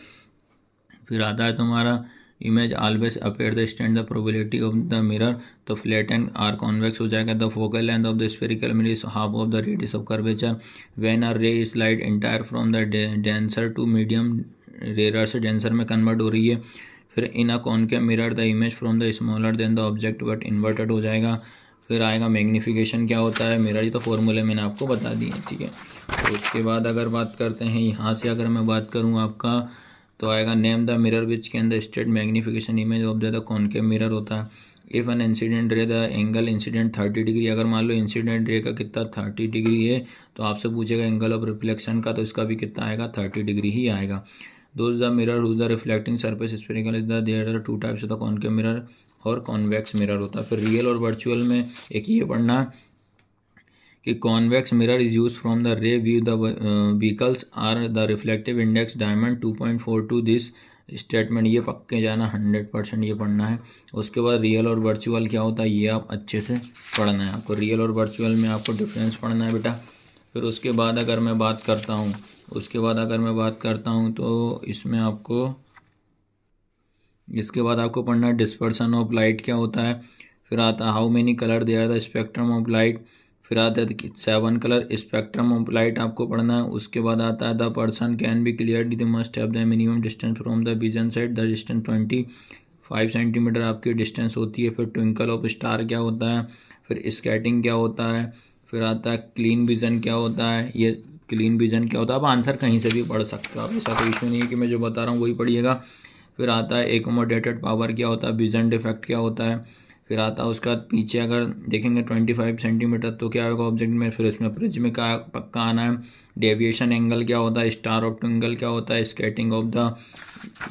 फिर आता है तुम्हारा image always appear the stand the probability of the mirror, तो flat and are convex हो जाएगा। The focal length of the spherical mirror is half of the radius of curvature. When a ray is slide entire from the denser to medium, rarer से denser में convert हो रही है। फिर in a concave mirror the image from the smaller than the object but inverted हो जाएगा। फिर आएगा मैग्निफिकेशन क्या होता है मिरर, ये तो फॉर्मूले मैंने आपको बता दिए, ठीक है। तो उसके बाद अगर बात करते हैं यहाँ से अगर मैं बात करूँ आपका, तो आएगा name the mirror which can the state magnification image of the concave mirror होता है। If an incident ray the angle incident 30 degree, अगर मान लो इंसिडेंट रे का कितना 30 डिग्री है तो आपसे पूछेगा एंगल ऑफ रिफ्लेक्शन का, तो इसका भी कितना आएगा 30 डिग्री ही आएगा। Those the mirror whose the reflecting surface spherical is the there are two types of the concave mirror और कॉन्वेक्स मिरर होता है। फिर रियल और वर्चुअल में एक ये पढ़ना है कि convex mirror is use from the rear view the vehicles are the reflective index diamond 2.42 this statement, ये पक्के जाना 100% ये पढ़ना है। उसके बाद रियल और वर्चुअल क्या होता है ये आप अच्छे से पढ़ना है आपको। रियल और वर्चुअल में आपको डिफरेंस पढ़ना है बेटा। फिर उसके बाद अगर मैं बात करता हूँ तो इसके बाद आपको पढ़ना है डिस्पर्सन ऑफ लाइट क्या होता है। फिर आता है how many colour they are the spectrum of light. फिर आता है 7 कलर स्पेक्ट्रम ऑफ लाइट आपको पढ़ना है। उसके बाद आता है the person can be clearly the must have the minimum distance from the vision side, the distance 25 centimetre आपकी डिस्टेंस होती है। फिर ट्विंकल ऑफ स्टार क्या होता है। फिर स्कैटिंग क्या होता है। फिर आता है क्लीन विजन क्या होता है। ये क्लीन विजन क्या होता है, आप आंसर कहीं से भी पढ़ सकते हो, आप ऐसा कोई इशू नहीं है कि मैं जो बता रहा हूँ वही पढ़िएगा। फिर आता है एकोमोडेटेड पावर क्या होता है, विजन डिफेक्ट क्या होता है। फिर आता है उसके बाद पीछे अगर देखेंगे 25 सेंटीमीटर तो क्या होगा ऑब्जेक्ट में। फिर इसमें प्रिज्म का पक्का आना है। डेविएशन एंगल क्या होता है, स्टार ऑफ ट्विंकल क्या होता है, स्केटिंग ऑफ द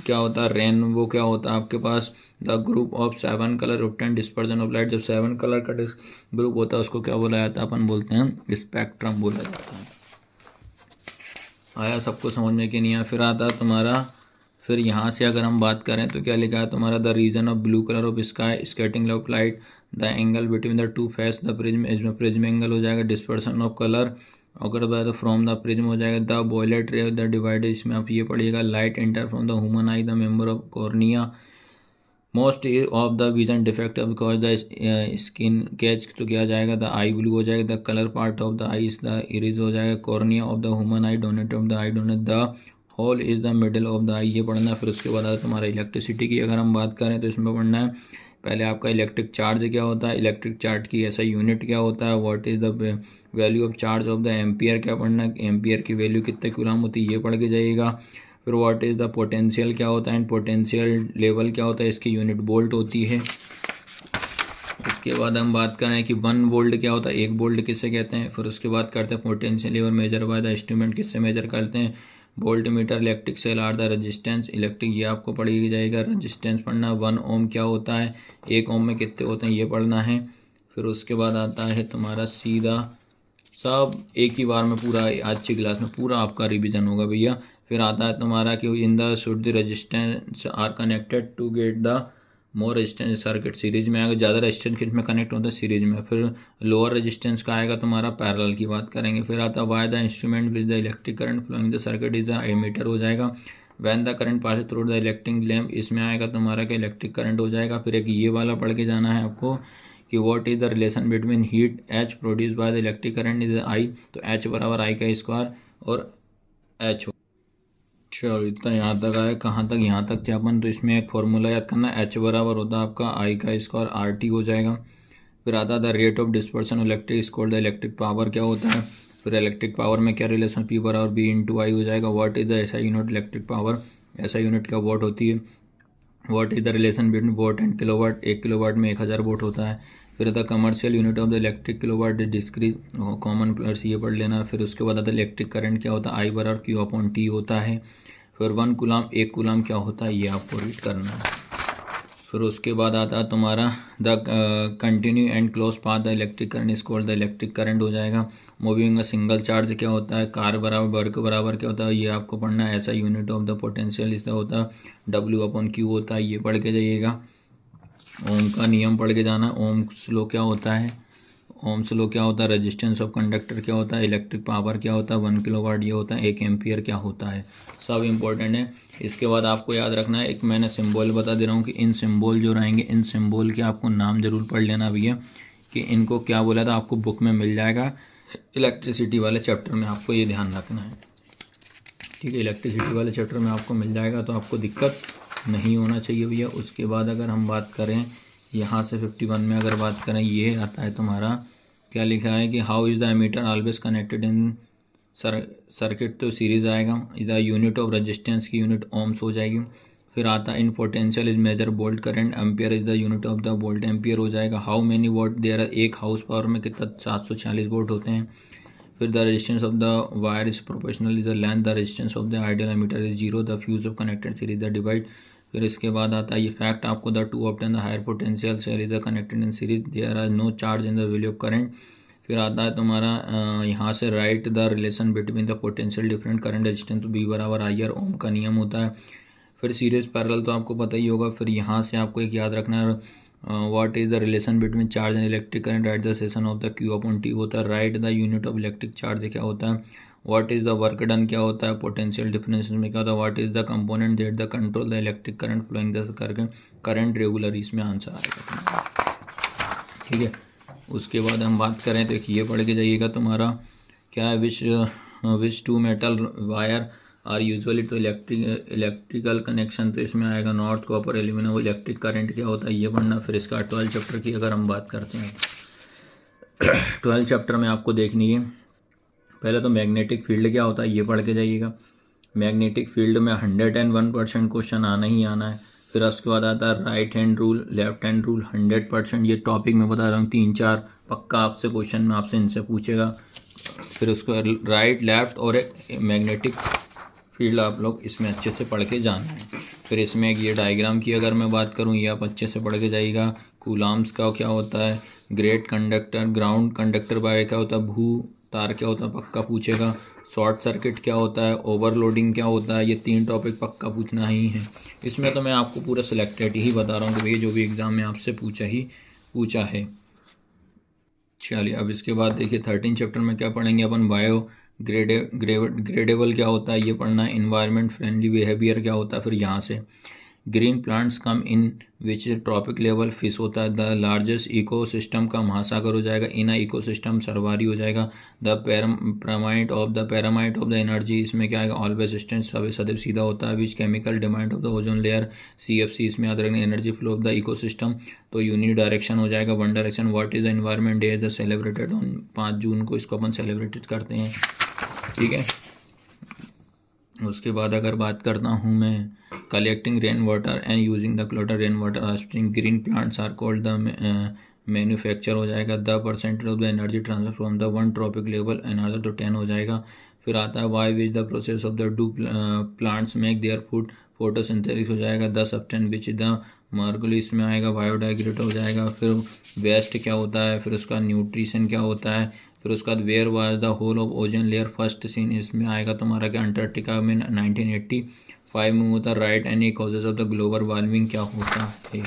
क्या होता है, रेन वो क्या होता है आपके पास। The group of 7 colour obtain dispersion of light, जब 7 कलर का ग्रुप होता है उसको क्या बोला जाता है, अपन बोलते हैं स्पेक्ट्रम बोला जाता है। आया सबको समझ में कि नहीं आया। फिर आता है तुम्हारा, फिर यहाँ से अगर हम बात करें तो क्या लिखा है तुम्हारा, the reason of blue colour of sky, scattering of light, the angle between the two face the prism, इसमें प्रिज्म एंगल हो जाएगा। डिस्पर्सन ऑफ कलर, अगर बाद फ्रॉम द प्रिज्म हो जाएगा। The violet ray the divider, इसमें आप ये पढ़िएगा। Light enter from the human eye the member of cornea, most of the vision defect because the skin catch, तो क्या जाएगा द आई ब्लू हो जाएगा। The colour part of the eye is the iris हो जाएगा। Cornea of the human eye, donate of the eye, donate the hole is the middle of the eye, ये पढ़ना है। फिर उसके बाद आता तुम्हारा इलेक्ट्रिसिटी की अगर हम बात करें तो इसमें पढ़ना है पहले आपका इलेक्ट्रिक चार्ज क्या होता है, इलेक्ट्रिक चार्ज की ऐसा यूनिट क्या होता है, what is the value of charge of the ampere क्या पढ़ना है, एम्पियर की वैल्यू कितने कूलम होती है ये पढ़ के जाइएगा। फिर व्हाट इज़ द पोटेंशियल क्या होता है एंड पोटेंशियल लेवल क्या होता है, इसकी यूनिट वोल्ट होती है। उसके बाद हम बात करें कि 1 वोल्ट क्या होता है, 1 वोल्ट किससे कहते हैं। फिर उसके बाद करते हैं potential level measure by the instrument, किससे मेजर करते हैं, voltmeter. Electric cell are the resistance, electric ये आपको पढ़ी जाएगा। रेजिस्टेंस पढ़ना, 1 ओम क्या होता है, 1 ओम में कितने होते हैं ये पढ़ना है। फिर उसके बाद आता है तुम्हारा सीधा सब एक ही बार में पूरा आज की क्लास में पूरा आपका रिवीजन होगा भैया। फिर आता है तुम्हारा कि in the should the resistance are connected to get the more resistance circuit, series में आएगा, ज़्यादा रेजिस्टेंस किस में कनेक्ट होता है सीरीज में। फिर लोअर रेजिस्टेंस का आएगा तुम्हारा पैरेलल की बात करेंगे। फिर आता है why the instrument with the electric current flowing the circuit is the ammeter हो जाएगा। When the current pass through the electric lamp, इसमें आएगा तुम्हारा कि इलेक्ट्रिक करंट हो जाएगा। फिर एक ये वाला पढ़ के जाना है आपको कि what is the relation between heat H produce by the electric current is I, तो एच बराबर आई का स्क्वायर और एच। चलो इतना यहाँ तक आया, कहाँ तक, यहाँ तक थे अपन। तो इसमें एक फॉर्मूला याद करना, एच बराबर होता है आपका आई का स्क्वायर आर टी हो जाएगा। फिर आता the rate of dispersion electric is the electric power क्या होता है। फिर इलेक्ट्रिक पावर में क्या रिलेशन, पी बराबर बी इंटू आई हो जाएगा। What is the SI unit electric power, SI unit क्या वॉट होती है। What is the relation between vote and kilowatt, 1 kilowatt में 1000 वोट होता है। फिर the commercial unit of the electric kilowatt decrease, common plus ये पढ़ लेना। फिर उसके बाद आता है इलेक्ट्रिक करंट क्या होता है, आई बराबर क्यू अपॉन टी होता है। फिर 1 कूलम, 1 कूलम क्या होता है ये आपको रीड करना है। फिर उसके बाद आता है तुम्हारा the continue and close path the electric current is called the electric current हो जाएगा। मूविंग अ सिंगल चार्ज क्या होता है, कार बराबर वर्क बराबर क्या होता है ये आपको पढ़ना है। ऐसा यूनिट ऑफ द पोटेंशियल इसका होता है डब्ल्यू अपॉन क्यू होता है, ये पढ़ के जाइएगा। ओम का नियम पढ़ के जाना, ओम स्लो क्या होता है, ओम स्लो क्या होता है, रेजिस्टेंस ऑफ कंडक्टर क्या होता है, इलेक्ट्रिक पावर क्या होता है, 1 किलोवाट ये होता है, 1 एम्पियर क्या होता है, सब इंपॉर्टेंट है। इसके बाद आपको याद रखना है, एक मैंने सिंबल बता दे रहा हूँ कि इन सिंबल जो रहेंगे इन सिंबल के आपको नाम जरूर पढ़ लेना भैया कि इनको क्या बोला था, आपको बुक में मिल जाएगा इलेक्ट्रिसिटी वाले चैप्टर में, आपको ये ध्यान रखना है ठीक है। इलेक्ट्रिसिटी वाले चैप्टर में आपको मिल जाएगा तो आपको दिक्कत नहीं होना चाहिए भैया। उसके बाद अगर हम बात करें यहाँ से 51 में अगर बात करें, ये आता है तुम्हारा क्या लिखा है कि how is the ammeter always connected in circuit, तो सीरीज आएगा। द यूनिट ऑफ रेजिस्टेंस की यूनिट ओम्स हो जाएगी। फिर आता है in potential is measure volt current, ampere is the unit of the volt, ampere हो जाएगा। हाउ मेनी वोल्ट देयर, एक हाउस पावर में कितना 746 वोल्ट होते हैं। फिर the resistance of the wire is proportional is the length, the resistance of the ideal ammeter is 0, the fuse of connected series the divide. फिर इसके बाद आता है ये फैक्ट आपको, the to obtain the higher potential cell is the connected in series, there are no charge in the value of current. फिर आता है तुम्हारा यहाँ से write the relation between the potential different current resistance, V बराबर I are, ओम का नियम होता है। फिर सीरीज पैरेलल तो आपको पता ही होगा। फिर यहाँ से आपको एक याद रखना है, what is the relation between charge and electric current, write the session of the Q upon T होता है। Write the unit of electric charge क्या होता है, what is the work done क्या होता है, पोटेंशियल डिफरेंस में क्या होता है, what is the component that the control the electric current flowing the current regular, इसमें आंसर आएगा। ठीक है, उसके बाद हम बात करें तो ये पढ़ के जाइएगा तुम्हारा क्या है, which two metal wire are usually to electrical connection, तो इसमें आएगा north copper aluminium. Electric current क्या होता है ये पढ़ना। फिर इसका 12 चैप्टर की अगर हम बात करते हैं 12 चैप्टर में आपको देखनी है पहले तो मैग्नेटिक फील्ड क्या होता है ये पढ़ के जाइएगा। मैग्नेटिक फील्ड में 101% क्वेश्चन आना ही आना है। फिर उसके बाद आता है right hand rule, left hand rule, 100%। ये टॉपिक मैं बता रहा हूँ 3-4 पक्का आपसे क्वेश्चन में आपसे इनसे पूछेगा। फिर उसको राइट लेफ्ट और एक मैग्नेटिक फील्ड आप लोग इसमें अच्छे से पढ़ के जाना है। फिर इसमें एक ये डायग्राम की अगर मैं बात करूँ ये आप अच्छे से पढ़ के जाइएगा। कूलाम्स का क्या होता है, great conductor, ground conductor wire क्या होता है, भू तार क्या होता है पक्का पूछेगा। शॉर्ट सर्किट क्या होता है, ओवरलोडिंग क्या होता है, ये 3 टॉपिक पक्का पूछना ही है। इसमें तो मैं आपको पूरा सिलेक्टेड ही बता रहा हूँ कि भैया जो भी एग्ज़ाम में आपसे पूछा है। चलिए अब इसके बाद देखिए 13 चैप्टर में क्या पढ़ेंगे अपन, बायो ग्रेडेबल क्या होता है ये पढ़ना है। इन्वायरमेंट फ्रेंडली बिहेवियर क्या होता है। फिर यहाँ से ग्रीन प्लांट्स कम इन विच ट्रॉपिक लेवल, फिश होता है। द लार्जेस्ट इकोसिस्टम का महासागर हो जाएगा। इन इकोसिस्टम सर्वारी हो जाएगा। द पैरामाइट ऑफ द एनर्जी, इसमें क्या आएगा, ऑलवेज स्टैंड, सदैव सीधा होता है। Which chemical demand of the ozone layer, CFC, इसमें याद रखना। Energy flow of the ecosystem तो यूनि डायरेक्शन हो जाएगा, one direction. What is the environment day, the celebrated on 5 जून को, इसको अपन सेलिब्रेटेड करते हैं। ठीक है, उसके बाद अगर बात करता हूँ मैं collecting rain water and using the clutter rain water harvesting, green plants are called the manufacture हो जाएगा। The percentage of the energy transfer from the 1 trophic level another तो 10 हो जाएगा। फिर आता है why which the process of the do plants make their food, photosynthesis हो जाएगा। द सब्सटेंस विच द मार्गुली, इसमें आएगा बायोडाइग्रेट हो जाएगा। फिर वेस्ट क्या होता है, फिर उसका न्यूट्रिशन क्या होता है। फिर उसके बाद where was the hole of ozone layer first seen, इसमें आएगा तुम्हारा क्या, अंटार्कटिका में 1985 में होता है। Right any causes of the global warming क्या होता है।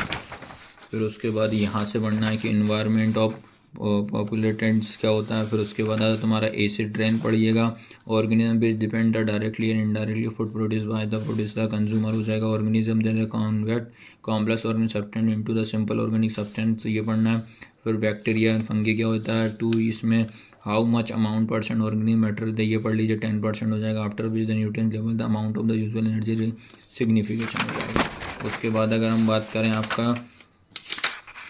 फिर उसके बाद यहाँ से बढ़ना है कि इन्वायरमेंट ऑफ पॉपुलेटेंट्स क्या होता है। फिर उसके बाद आता तुम्हारा एसिड रेन पढ़िएगा। Organism which depend directly and indirectly food produce by the producer consumer हो जाएगा। Organism that convert complex organic substance into the simple organic substance, ये पढ़ना है। फिर बैक्टीरिया फंगी क्या होता है 2, इसमें how much amount % organic matter, ये पढ़ लीजिए 10% हो जाएगा। After which the nutrient level the amount of the usual energy signification हो जाएगा। उसके बाद अगर हम बात करें आपका,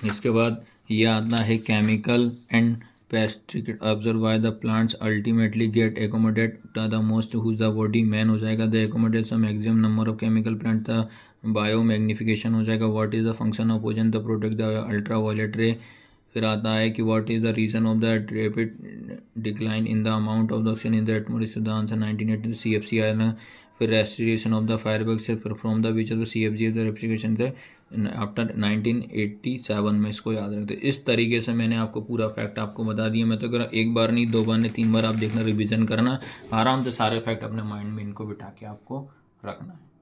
इसके बाद ये आता है chemical and pesticide observe by the plants ultimately get accommodate the most whose the body man हो जाएगा। The accommodate the maximum number of chemical plant, the biomagnification हो जाएगा। What is the function of ozone, the protect the ultraviolet ray. फिर आता है कि what is the reason of the rapid decline in the amount of the oxygen in the atmosphere, the answer 1980 CFC आया। फिर रेस्टिरेशन of the fireworks, फिर from the which of the CFG the refrigeration after 1987 में, इसको याद रखते। इस तरीके से मैंने आपको पूरा फैक्ट आपको बता दिया। मैं तो कह रहा हूँ 1 बार नहीं 2 बार नहीं 3 बार आप देखना, रिवीजन करना, आराम से सारे फैक्ट अपने माइंड में इनको बिठा के आपको रखना है।